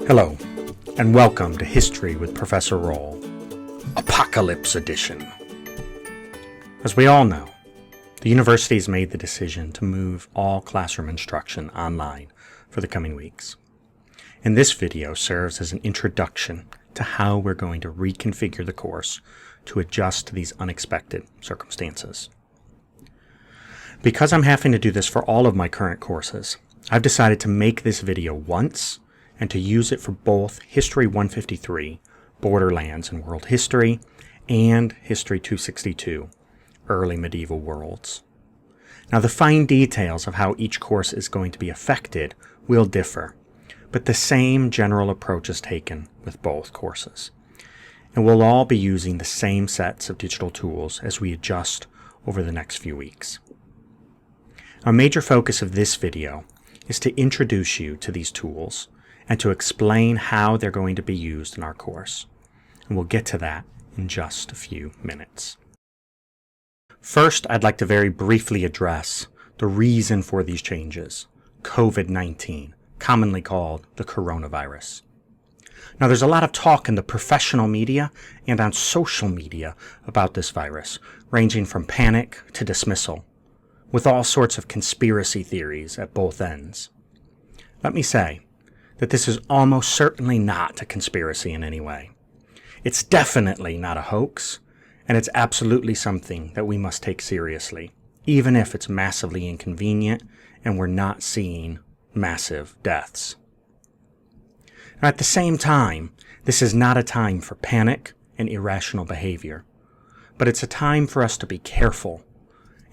Hello, and welcome to History with Professor Roll, Apocalypse Edition. As we all know, the university has made the decision to move all classroom instruction online for the coming weeks. And this video serves as an introduction to how we're going to reconfigure the course to adjust to these unexpected circumstances. Because I'm having to do this for all of my current courses, I've decided to make this video once and to use it for both History 153, Borderlands and World History, and History 262, Early Medieval Worlds. Now, the fine details of how each course is going to be affected will differ, but the same general approach is taken with both courses. And we'll all be using the same sets of digital tools as we adjust over the next few weeks. Our major focus of this video is to introduce you to these tools and to explain how they're going to be used in our course. And we'll get to that in just a few minutes. First, I'd like to very briefly address the reason for these changes, COVID-19, commonly called the coronavirus. Now, there's a lot of talk in the professional media and on social media about this virus, ranging from panic to dismissal, with all sorts of conspiracy theories at both ends. Let me say that this is almost certainly not a conspiracy in any way. It's definitely not a hoax, and it's absolutely something that we must take seriously, even if it's massively inconvenient and we're not seeing massive deaths. Now, at the same time, this is not a time for panic and irrational behavior, but it's a time for us to be careful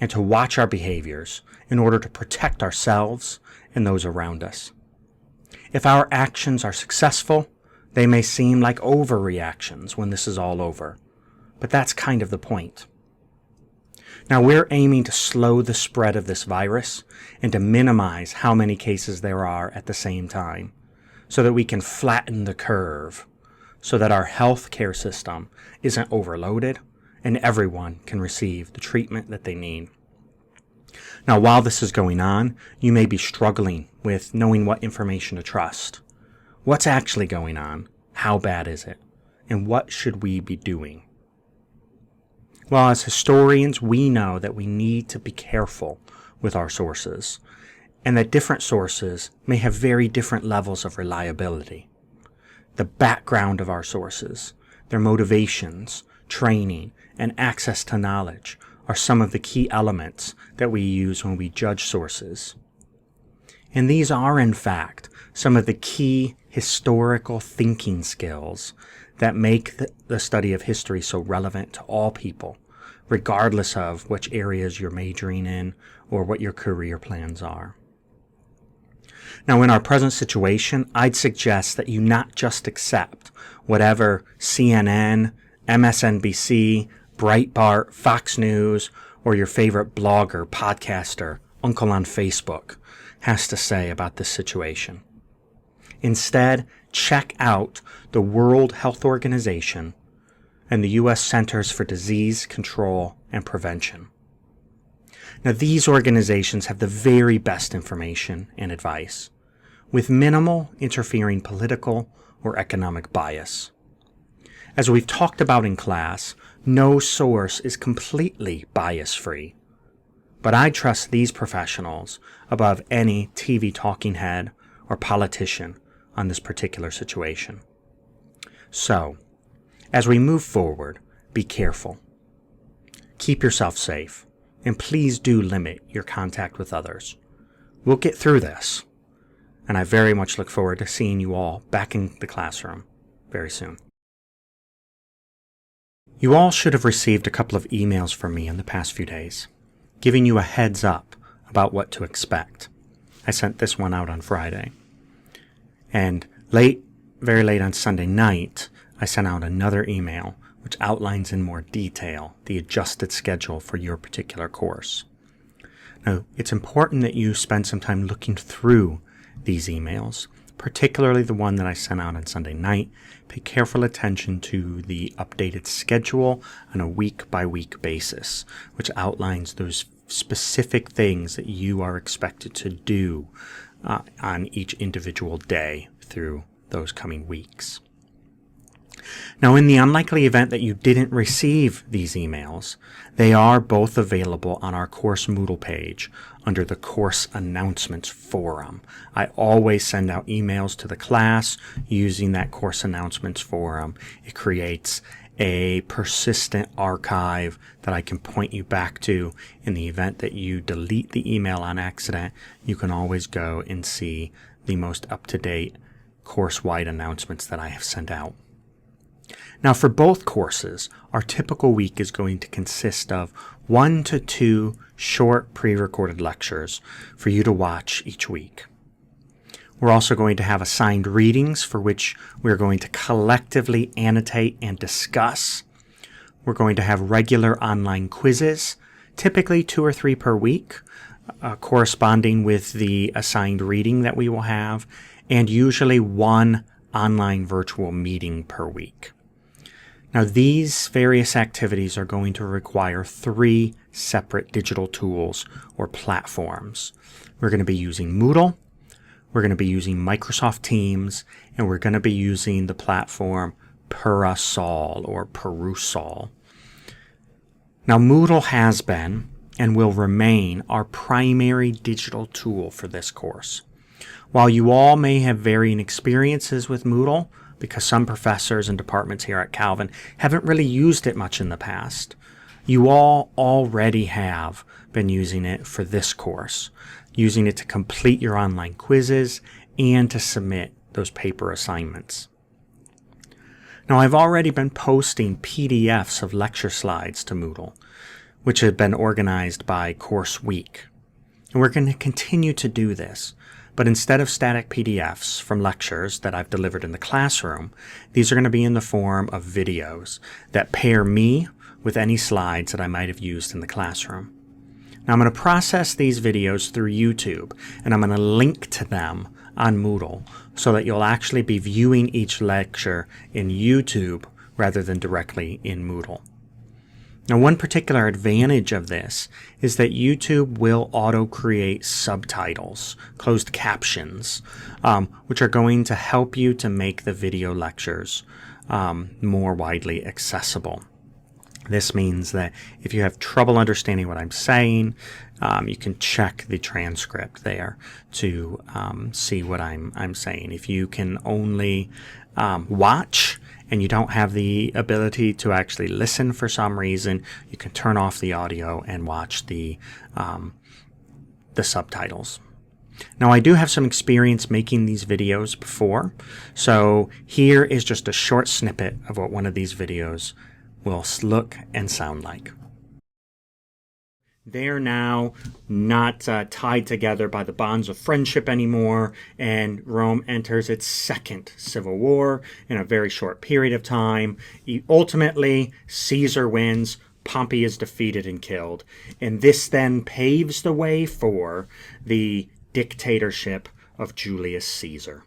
and to watch our behaviors in order to protect ourselves and those around us. If our actions are successful, they may seem like overreactions when this is all over, but that's kind of the point. Now, we're aiming to slow the spread of this virus and to minimize how many cases there are at the same time, so that we can flatten the curve, so that our healthcare system isn't overloaded and everyone can receive the treatment that they need. Now, while this is going on, you may be struggling with knowing what information to trust. What's actually going on? How bad is it? And what should we be doing? Well, as historians, we know that we need to be careful with our sources, and that different sources may have very different levels of reliability. The background of our sources, their motivations, training, and access to knowledge are some of the key elements that we use when we judge sources. And these are, in fact, some of the key historical thinking skills that make the study of history so relevant to all people, regardless of which areas you're majoring in or what your career plans are. Now, in our present situation, I'd suggest that you not just accept whatever CNN, MSNBC, Breitbart, Fox News, or your favorite blogger, podcaster, uncle on Facebook has to say about this situation. Instead, check out the World Health Organization and the U.S. Centers for Disease Control and Prevention. Now, these organizations have the very best information and advice, with minimal interfering political or economic bias. As we've talked about in class, no source is completely bias-free, but I trust these professionals above any TV talking head or politician on this particular situation. So, as we move forward, be careful. Keep yourself safe, and please do limit your contact with others. We'll get through this, and I very much look forward to seeing you all back in the classroom very soon. You all should have received a couple of emails from me in the past few days, giving you a heads up about what to expect. I sent this one out on Friday. And very late on Sunday night, I sent out another email which outlines in more detail the adjusted schedule for your particular course. Now, it's important that you spend some time looking through these emails, particularly the one that I sent out on Sunday night. Pay careful attention to the updated schedule on a week-by-week basis, which outlines those specific things that you are expected to do on each individual day through those coming weeks. Now, in the unlikely event that you didn't receive these emails, they are both available on our course Moodle page under the Course Announcements Forum. I always send out emails to the class using that Course Announcements Forum. It creates a persistent archive that I can point you back to in the event that you delete the email on accident. You can always go and see the most up-to-date course-wide announcements that I have sent out. Now, for both courses, our typical week is going to consist of 1 to 2 short pre-recorded lectures for you to watch each week. We're also going to have assigned readings for which we're going to collectively annotate and discuss. We're going to have regular online quizzes, typically 2 or 3 per week, corresponding with the assigned reading that we will have, and usually 1 online virtual meeting per week. Now, these various activities are going to require 3 separate digital tools or platforms. We're going to be using Moodle, we're going to be using Microsoft Teams, and we're going to be using the platform Parasol or Perusol. Now, Moodle has been and will remain our primary digital tool for this course. While you all may have varying experiences with Moodle, because some professors and departments here at Calvin haven't really used it much in the past, you all already have been using it for this course, using it to complete your online quizzes and to submit those paper assignments. Now, I've already been posting PDFs of lecture slides to Moodle, which have been organized by course week. And we're going to continue to do this. But instead of static PDFs from lectures that I've delivered in the classroom, these are going to be in the form of videos that pair me with any slides that I might have used in the classroom. Now, I'm going to process these videos through YouTube, and I'm going to link to them on Moodle so that you'll actually be viewing each lecture in YouTube rather than directly in Moodle. Now, one particular advantage of this is that YouTube will auto-create subtitles, closed captions, which are going to help you to make the video lectures more widely accessible. This means that if you have trouble understanding what I'm saying, you can check the transcript there to see what I'm saying. If you can only watch and you don't have the ability to actually listen for some reason, you can turn off the audio and watch the subtitles. Now, I do have some experience making these videos before, so here is just a short snippet of what one of these videos will look and sound like. They're now not tied together by the bonds of friendship anymore, and Rome enters its second civil war in a very short period of time. Ultimately, Caesar wins, Pompey is defeated and killed, and this then paves the way for the dictatorship of Julius Caesar.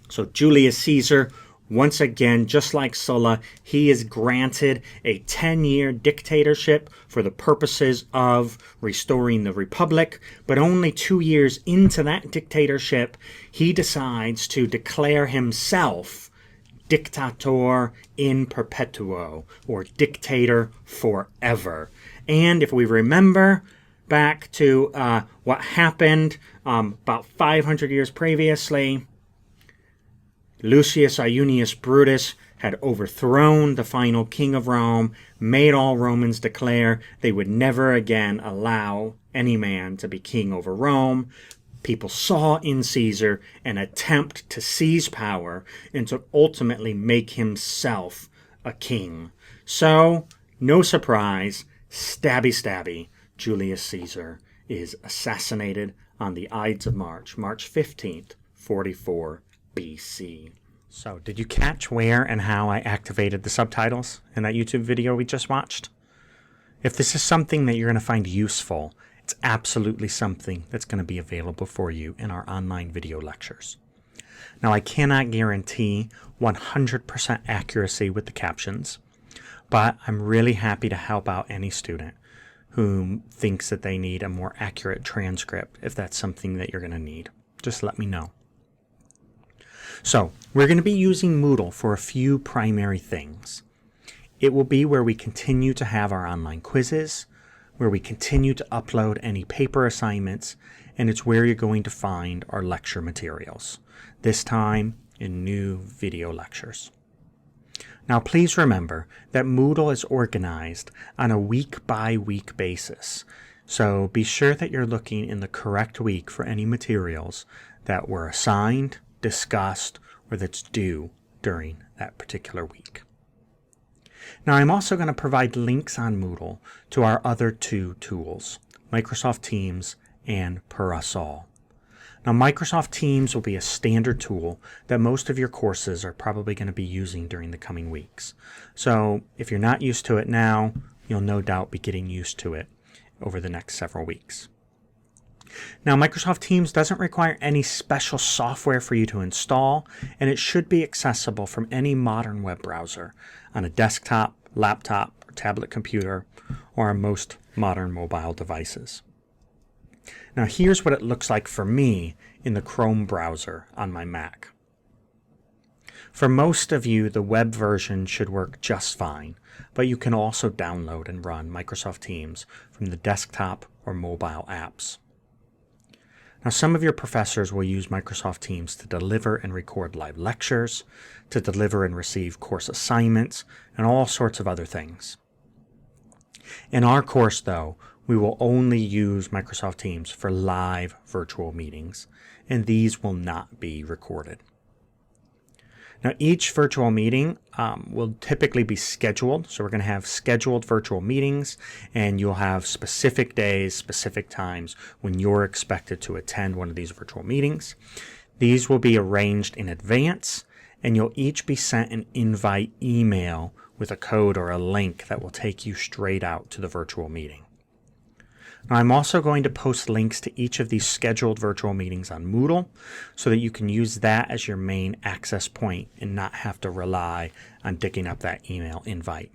So Julius Caesar, once again, just like Sulla, he is granted a 10-year dictatorship for the purposes of restoring the Republic, but only 2 years into that dictatorship, he decides to declare himself dictator in perpetuo, or dictator forever. And if we remember back to what happened about 500 years previously, Lucius Iunius Brutus had overthrown the final king of Rome, made all Romans declare they would never again allow any man to be king over Rome. People saw in Caesar an attempt to seize power and to ultimately make himself a king. So, no surprise, stabby stabby, Julius Caesar is assassinated on the Ides of March, March 15th, 44 BC. So, did you catch where and how I activated the subtitles in that YouTube video we just watched? If this is something that you're going to find useful, it's absolutely something that's going to be available for you in our online video lectures. Now, I cannot guarantee 100% accuracy with the captions, but I'm really happy to help out any student who thinks that they need a more accurate transcript if that's something that you're going to need. Just let me know. So we're going to be using Moodle for a few primary things. It will be where we continue to have our online quizzes, where we continue to upload any paper assignments, and it's where you're going to find our lecture materials, this time in new video lectures. Now please remember that Moodle is organized on a week-by-week basis, so be sure that you're looking in the correct week for any materials that were assigned, discussed, or that's due during that particular week. Now I'm also going to provide links on Moodle to our other two tools, Microsoft Teams and Parasol. Now Microsoft Teams will be a standard tool that most of your courses are probably going to be using during the coming weeks. So if you're not used to it now, you'll no doubt be getting used to it over the next several weeks. Now Microsoft Teams doesn't require any special software for you to install, and it should be accessible from any modern web browser on a desktop, laptop, or tablet computer, or on most modern mobile devices. Now here's what it looks like for me in the Chrome browser on my Mac. For most of you, the web version should work just fine, but you can also download and run Microsoft Teams from the desktop or mobile apps. Now some of your professors will use Microsoft Teams to deliver and record live lectures, to deliver and receive course assignments, and all sorts of other things. In our course, though, we will only use Microsoft Teams for live virtual meetings, and these will not be recorded. Now each virtual meeting will typically be scheduled, so we're going to have scheduled virtual meetings, and you'll have specific days, specific times when you're expected to attend one of these virtual meetings. These will be arranged in advance, and you'll each be sent an invite email with a code or a link that will take you straight out to the virtual meeting. Now I'm also going to post links to each of these scheduled virtual meetings on Moodle so that you can use that as your main access point and not have to rely on digging up that email invite.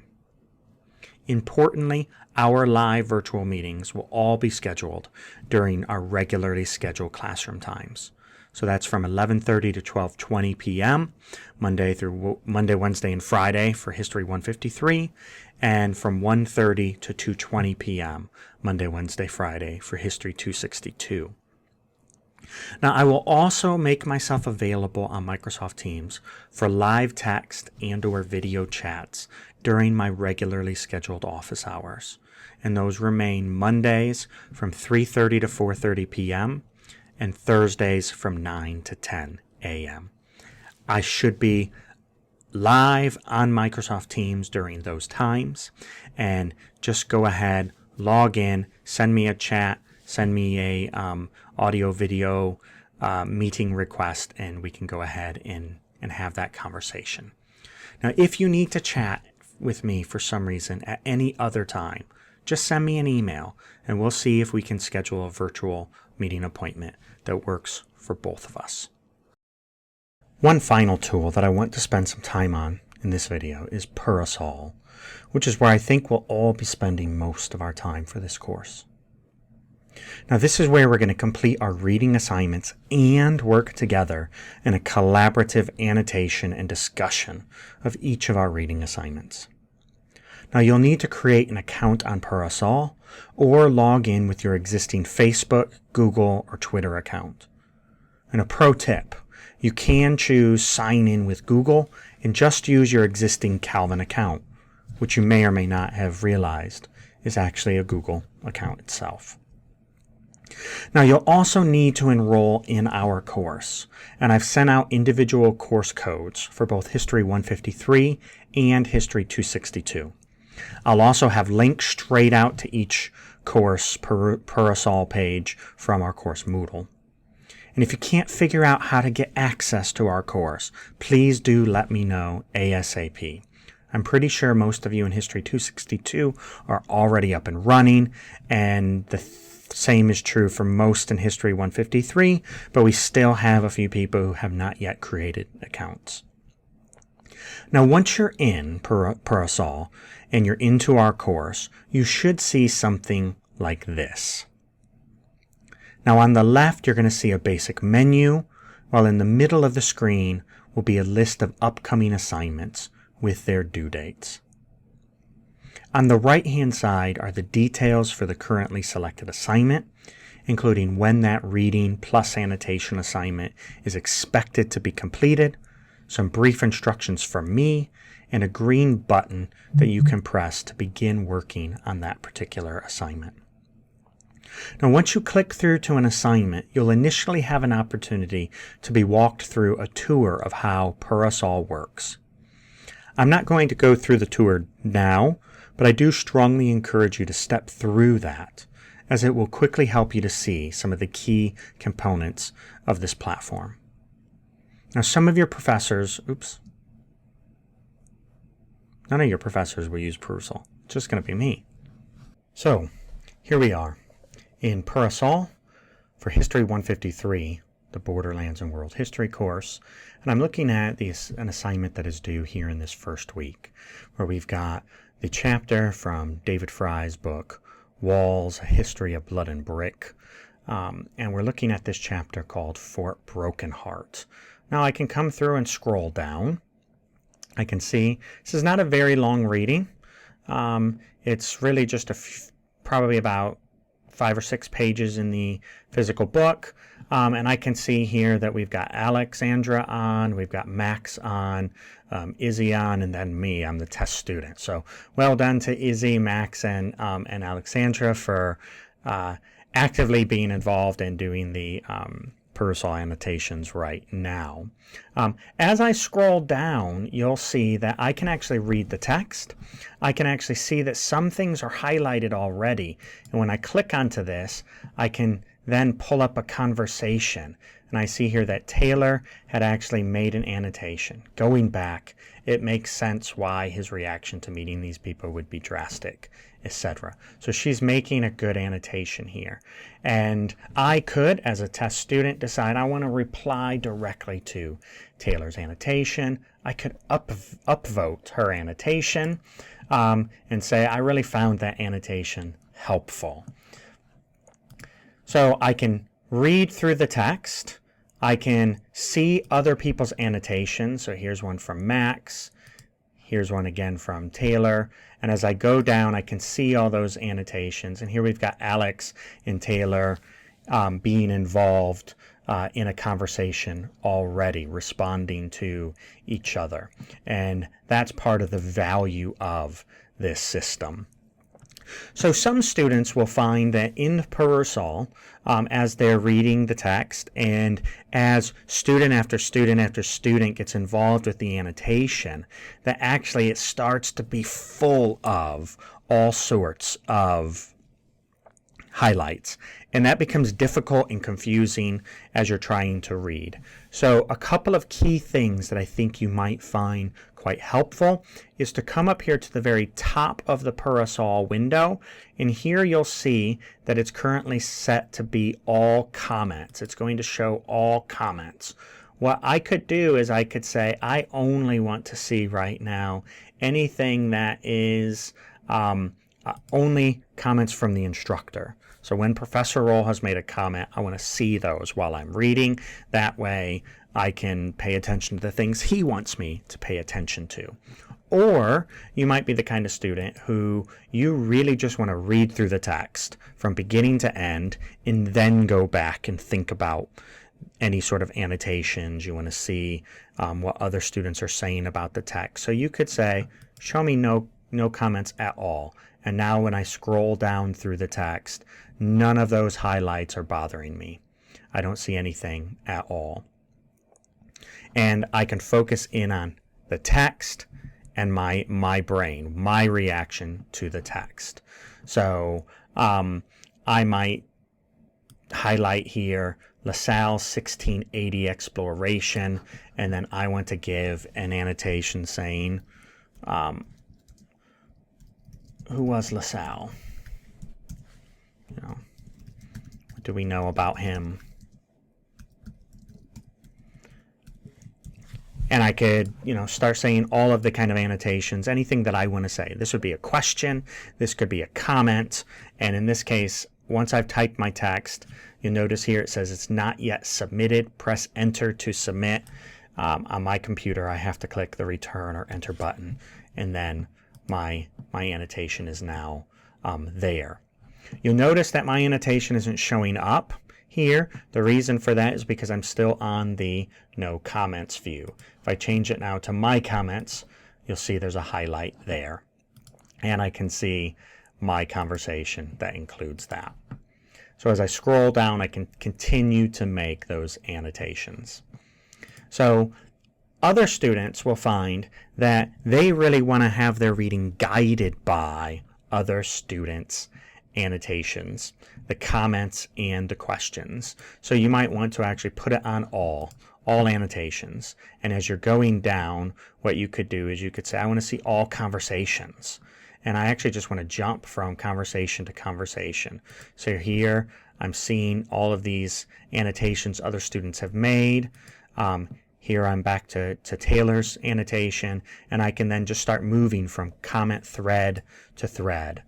Importantly, our live virtual meetings will all be scheduled during our regularly scheduled classroom times. So that's from 11:30 to 12:20 p.m. Monday, Wednesday, and Friday for History 153, and from 1:30 to 2:20 p.m. Monday, Wednesday, Friday for History 262. Now I will also make myself available on Microsoft Teams for live text and or video chats during my regularly scheduled office hours, and those remain Mondays from 3:30 to 4:30 p.m. and Thursdays from 9 to 10 a.m. I should be live on Microsoft Teams during those times, and just go ahead, log in, send me a chat, send me a audio video meeting request, and we can go ahead and have that conversation. Now if you need to chat with me for some reason at any other time, just send me an email and we'll see if we can schedule a virtual meeting appointment that works for both of us. One final tool that I want to spend some time on in this video is Parasol, which is where I think we'll all be spending most of our time for this course. Now this is where we're going to complete our reading assignments and work together in a collaborative annotation and discussion of each of our reading assignments. Now you'll need to create an account on Parasol or log in with your existing Facebook, Google, or Twitter account. And a pro tip, you can choose sign in with Google and just use your existing Calvin account, which you may or may not have realized is actually a Google account itself. Now you'll also need to enroll in our course, and I've sent out individual course codes for both History 153 and History 262. I'll also have links straight out to each course Parasol page from our course Moodle. And if you can't figure out how to get access to our course, please do let me know ASAP. I'm pretty sure most of you in History 262 are already up and running, and the same is true for most in History 153, but we still have a few people who have not yet created accounts. Now once you're in Parasol and you're into our course, you should see something like this. Now on the left, you're going to see a basic menu. while in the middle of the screen will be a list of upcoming assignments with their due dates. On the right-hand side are the details for the currently selected assignment, including when that reading plus annotation assignment is expected to be completed, some brief instructions from me, and a green button that you can press to begin working on that particular assignment. Now, once you click through to an assignment, you'll initially have an opportunity to be walked through a tour of how Parasol works. I'm not going to go through the tour now, but I do strongly encourage you to step through that, as it will quickly help you to see some of the key components of this platform. Now, some of your professors, none of your professors will use Parasol. It's just going to be me. So, here we are in Parasol for History 153, the Borderlands and World History course. And I'm looking at an assignment that is due here in this first week, where we've got the chapter from David Fry's book, Walls, A History of Blood and Brick. And we're looking at this chapter called Fort Broken Heart. Now I can come through and scroll down. I can see this is not a very long reading. It's really just probably about 5 or 6 pages in the physical book. And I can see here that we've got Alexandra on, we've got Max on, Izzy on, and then me. I'm the test student. So well done to Izzy, Max, and Alexandra for actively being involved in doing the Parasol annotations right now. As I scroll down, you'll see that I can actually read the text. I can actually see that some things are highlighted already. And when I click onto this, I can then pull up a conversation. And I see here that Taylor had actually made an annotation. Going back, it makes sense why his reaction to meeting these people would be drastic, etc. So she's making a good annotation here. And I could, as a test student, decide I want to reply directly to Taylor's annotation. I could upvote her annotation and say, I really found that annotation helpful. So I can read through the text. I can see other people's annotations. So here's one from Max. Here's one again from Taylor. And as I go down, I can see all those annotations. And here we've got Alex and Taylor being involved in a conversation already, responding to each other. And that's part of the value of this system. So some students will find that in Parasol, as they're reading the text and as student after student after student gets involved with the annotation, that actually it starts to be full of all sorts of highlights. And that becomes difficult and confusing as you're trying to read. So a couple of key things that I think you might find quite helpful is to come up here to the very top of the Parasol window, and here you'll see that it's currently set to be all comments. It's going to show all comments. What I could do is I could say I only want to see right now anything that is only comments from the instructor. So when Professor Roll has made a comment, I want to see those while I'm reading. That way I can pay attention to the things he wants me to pay attention to. Or you might be the kind of student who you really just want to read through the text from beginning to end and then go back and think about any sort of annotations. You want to see what other students are saying about the text. So you could say, show me no comments at all. And now when I scroll down through the text, none of those highlights are bothering me. I don't see anything at all. And I can focus in on the text and my brain, my reaction to the text. So I might highlight here LaSalle's 1680 exploration, and then I want to give an annotation saying, who was LaSalle? What do we know about him? And I could, start saying all of the kind of annotations, anything that I want to say. This would be a question. This could be a comment. And in this case, once I've typed my text, you'll notice here it says it's not yet submitted. Press enter to submit. On my computer, I have to click the return or enter button, and then my annotation is now there. You'll notice that my annotation isn't showing up here. The reason for that is because I'm still on the no comments view. If I change it now to my comments, you'll see there's a highlight there, and I can see my conversation that includes that. So as I scroll down, I can continue to make those annotations. So other students will find that they really want to have their reading guided by other students' annotations, the comments and the questions. So you might want to actually put it on all annotations. And as you're going down, what you could do is you could say, I want to see all conversations. And I actually just want to jump from conversation to conversation. So here I'm seeing all of these annotations other students have made. Here I'm back to Taylor's annotation, and I can then just start moving from comment thread to thread.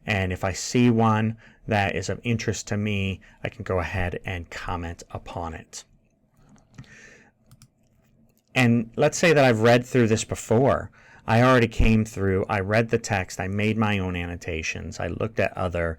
And if I see one that is of interest to me, I can go ahead and comment upon it. And let's say that I've read through this before. I already came through, I read the text, I made my own annotations, I looked at other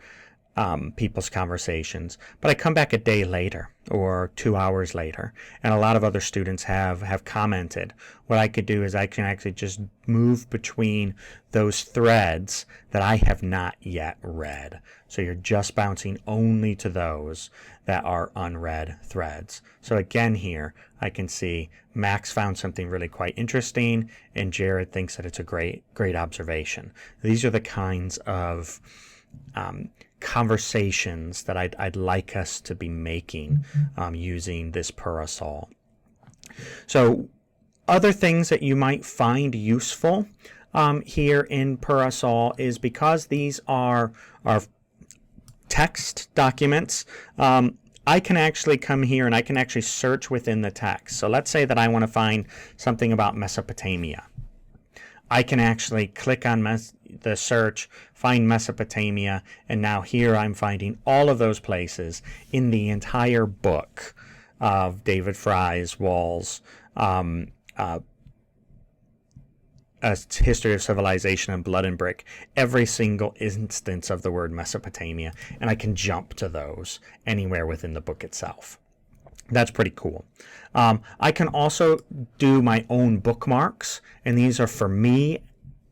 people's conversations, but I come back a day later or 2 hours later, and a lot of other students have commented. What I could do is I can actually just move between those threads that I have not yet read. So you're just bouncing only to those that are unread threads. So again here, I can see Max found something really quite interesting, and Jared thinks that it's a great observation. These are the kinds of conversations that I'd like us to be making using this parasol. So other things that you might find useful here in parasol is because these are text documents, I can actually come here and I can actually search within the text. So let's say that I want to find something about Mesopotamia. I can actually click on the search, find Mesopotamia, and now here I'm finding all of those places in the entire book of David Fry's Wall's A History of Civilization and Blood and Brick, every single instance of the word Mesopotamia, and I can jump to those anywhere within the book itself. That's pretty cool. I can also do my own bookmarks, and these are for me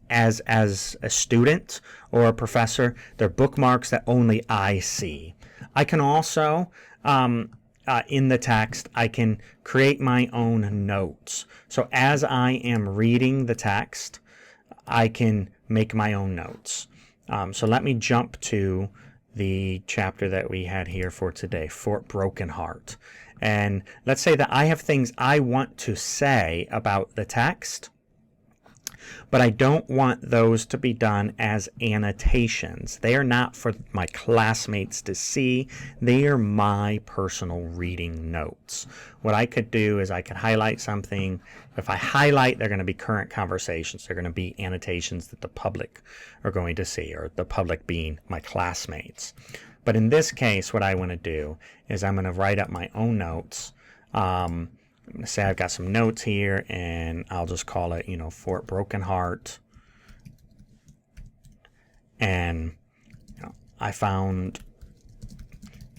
as a student or a professor. They're bookmarks that only I see. I can also, in the text, I can create my own notes. So as I am reading the text, I can make my own notes. So let me jump to the chapter that we had here for today, Fort Broken Heart. And let's say that I have things I want to say about the text, but I don't want those to be done as annotations. They are not for my classmates to see. They are my personal reading notes. What I could do is I could highlight something. If I highlight, they're going to be current conversations. They're going to be annotations that the public are going to see, or the public being my classmates. But in this case, what I want to do is I'm going to write up my own notes. I'm going to say I've got some notes here, and I'll just call it, Fort Broken Heart. And I found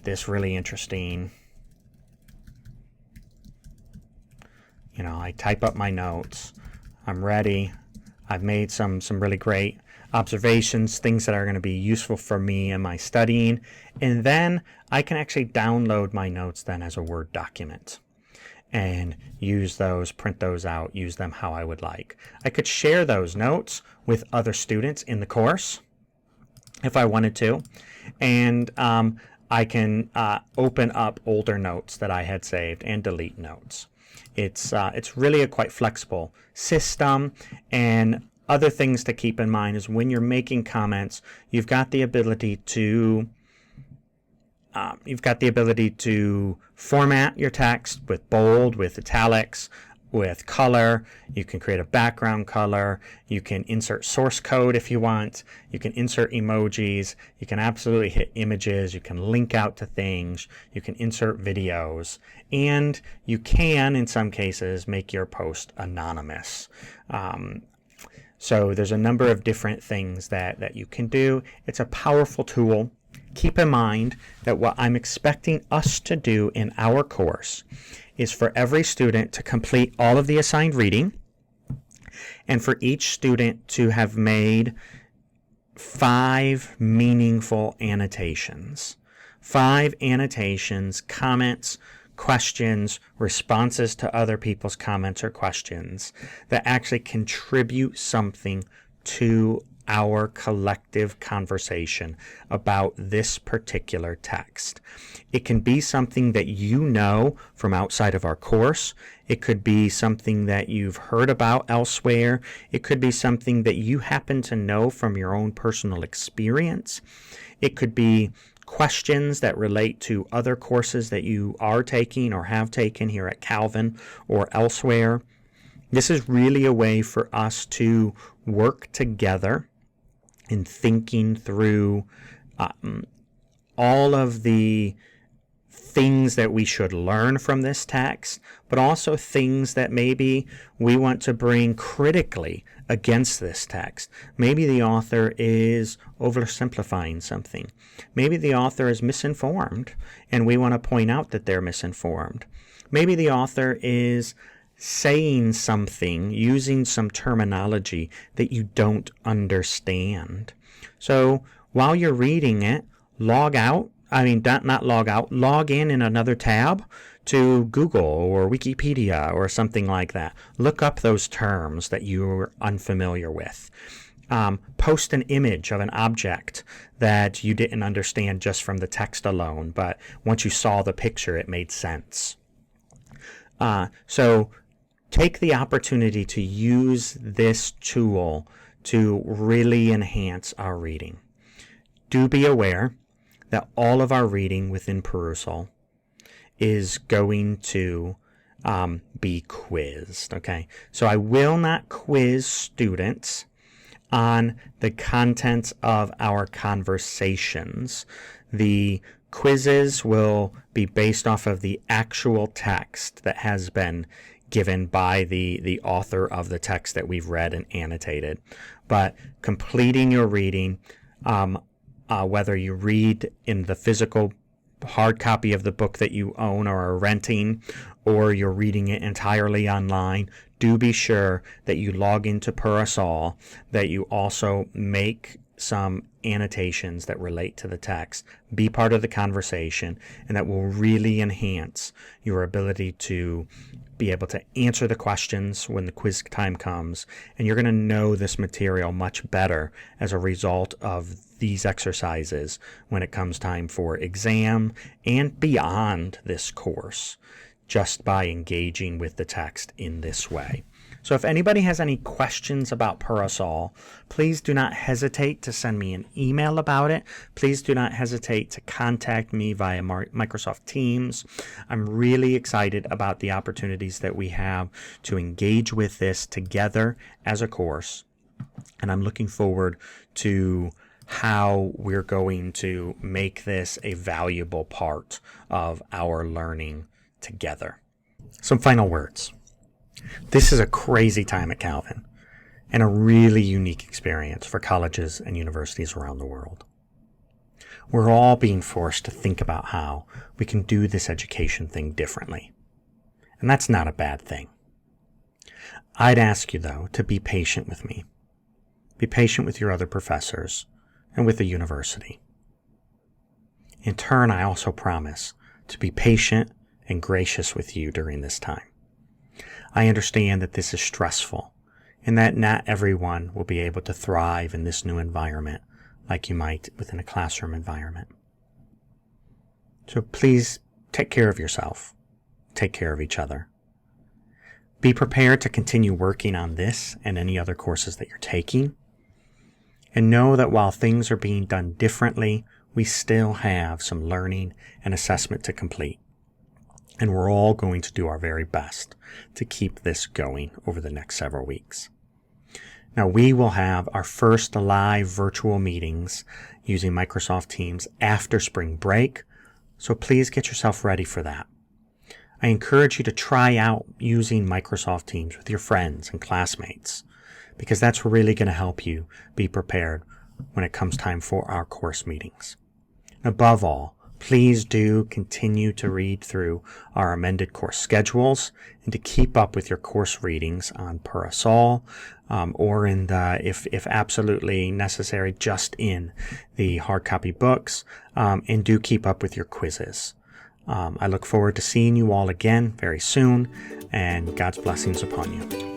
this really interesting. I type up my notes. I'm ready. I've made some really great observations, things that are going to be useful for me in my studying. And then I can actually download my notes then as a Word document and use those, print those out, use them how I would like. I could share those notes with other students in the course if I wanted to. And I can open up older notes that I had saved and delete notes. It's really a quite flexible system. And other things to keep in mind is when you're making comments, you've got the ability to format your text with bold, with italics, with color. You can create a background color. You can insert source code if you want. You can insert emojis. You can absolutely hit images. You can link out to things. You can insert videos. And you can, in some cases, make your post anonymous. So there's a number of different things that you can do. It's a powerful tool. Keep in mind that what I'm expecting us to do in our course is for every student to complete all of the assigned reading, and for each student to have made 5 meaningful annotations. 5 annotations, comments, questions, responses to other people's comments or questions that actually contribute something to our collective conversation about this particular text. It can be something that you know from outside of our course. It could be something that you've heard about elsewhere. It could be something that you happen to know from your own personal experience. It could be questions that relate to other courses that you are taking or have taken here at Calvin or elsewhere. This is really a way for us to work together in thinking through all of the things that we should learn from this text, but also things that maybe we want to bring critically against this text. Maybe the author is oversimplifying something. Maybe the author is misinformed, and we want to point out that they're misinformed. Maybe the author is saying something, using some terminology that you don't understand. So while you're reading it, log in another tab to Google or Wikipedia or something like that. Look up those terms that you're unfamiliar with. Post an image of an object that you didn't understand just from the text alone, but once you saw the picture, it made sense. So take the opportunity to use this tool to really enhance our reading. Do be aware that all of our reading within Perusal is going to be quizzed, okay? So I will not quiz students on the contents of our conversations. The quizzes will be based off of the actual text that has been given by the author of the text that we've read and annotated. But completing your reading, whether you read in the physical hard copy of the book that you own or are renting, or you're reading it entirely online, do be sure that you log into Perusal, that you also make some annotations that relate to the text, be part of the conversation, and that will really enhance your ability to be able to answer the questions when the quiz time comes. And you're going to know this material much better as a result of these exercises when it comes time for exam and beyond this course, just by engaging with the text in this way. So if anybody has any questions about Perusal, please do not hesitate to send me an email about it. Please do not hesitate to contact me via Microsoft Teams. I'm really excited about the opportunities that we have to engage with this together as a course. And I'm looking forward to how we're going to make this a valuable part of our learning together. Some final words. This is a crazy time at Calvin and a really unique experience for colleges and universities around the world. We're all being forced to think about how we can do this education thing differently. And that's not a bad thing. I'd ask you, though, to be patient with me. Be patient with your other professors and with the university. In turn, I also promise to be patient and gracious with you during this time. I understand that this is stressful and that not everyone will be able to thrive in this new environment like you might within a classroom environment. So please take care of yourself. Take care of each other. Be prepared to continue working on this and any other courses that you're taking. And know that while things are being done differently, we still have some learning and assessment to complete. And we're all going to do our very best to keep this going over the next several weeks. Now, we will have our first live virtual meetings using Microsoft Teams after spring break, so please get yourself ready for that. I encourage you to try out using Microsoft Teams with your friends and classmates, because that's really going to help you be prepared when it comes time for our course meetings. Above all, please do continue to read through our amended course schedules and to keep up with your course readings on Parasol, or in the, if absolutely necessary, just in the hard copy books, and do keep up with your quizzes. I look forward to seeing you all again very soon, and God's blessings upon you.